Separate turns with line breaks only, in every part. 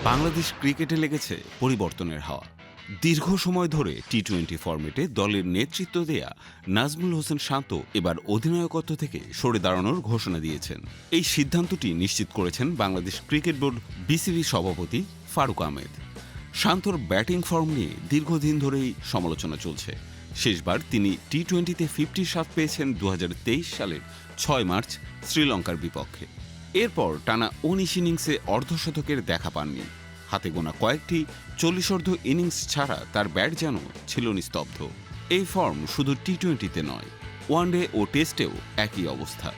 বাংলাদেশ ক্রিকেটে লেগেছে পরিবর্তনের হাওয়া। দীর্ঘ সময় ধরে টি-20 ফরম্যাটে দলের নেতৃত্ব দেয়া নাজমুল হোসেন শান্ত এবার অধিনায়কত্ব থেকে সরে দাঁড়ানোর ঘোষণা দিয়েছেন। এই সিদ্ধান্তটি নিশ্চিত করেছেন বাংলাদেশ ক্রিকেট বোর্ড বিসিবি সভাপতি ফারুক আহমেদ। শান্তর ব্যাটিং ফর্ম নিয়ে দীর্ঘদিন ধরেই সমালোচনা চলছে। শেষবার তিনি টি-20তে 50 স্বাদ পেয়েছেন 2023 সালের 6 মার্চ শ্রীলঙ্কার বিপক্ষে। এরপর টানা 19 ইনিংসে অর্ধশতকের দেখা পাননি। হাতে গোনা কয়েকটি 40 ইনিংস ছাড়া তার ব্যাট যেন ছিল নিস্তব্ধ। এই ফর্ম শুধু টি-20তে নয়, ওয়ানডে ও টেস্টেও একই অবস্থা।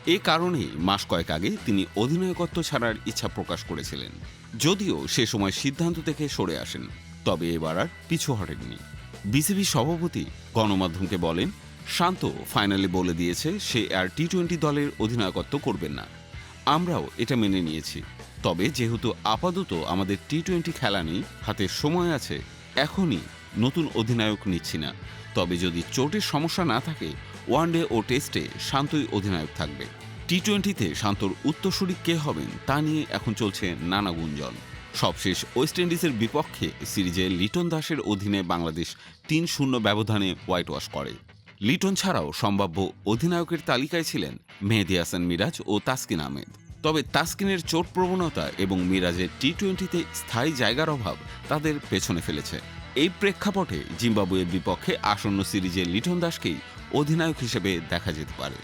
এ কারণেই মাস কয়েক আগে তিনি অধিনায়কত্ব ছাড়ার ইচ্ছা প্রকাশ করেছিলেন। যদিও সে সময় সিদ্ধান্ত থেকে সরে আসেন, তবে এবার আর পিছু হটেননি। বিসিবি সভাপতি গণমাধ্যমকে বলেন, শান্ত ফাইনালে বলে দিয়েছে সে আর টি-20 দলের অধিনায়কত্ব করবেন না। আমরাও এটা মেনে নিয়েছি। তবে যেহেতু আপাতত আমাদের টি-20 খেলা নেই, হাতে সময় আছে, এখনই নতুন অধিনায়ক নিচ্ছি না। তবে যদি চোটের সমস্যা না থাকে, ওয়ানডে ও টেস্টে শান্তই অধিনায়ক থাকবে। টি-20তে শান্তর উত্তরসূরি কে হবেন তা নিয়ে এখন চলছে নানা গুঞ্জন। সবশেষ ওয়েস্ট ইন্ডিজের বিপক্ষে সিরিজে লিটন দাসের অধীনে বাংলাদেশ ৩-০ ব্যবধানে হোয়াইট ওয়াশ করে। লিটন ছাড়াও সম্ভাব্য অধিনায়কের তালিকায় ছিলেন মেহেদী হাসান মিরাজ ও তাসকিন আহমেদ। তবে তাসকিনের চোট প্রবণতা এবং মিরাজের টি-20তে স্থায়ী জায়গার অভাব তাদের পেছনে ফেলেছে। এই প্রেক্ষাপটে জিম্বাবুয়ের বিপক্ষে আসন্ন সিরিজে লিটন দাসকেই অধিনায়ক হিসেবে দেখা যেতে পারে।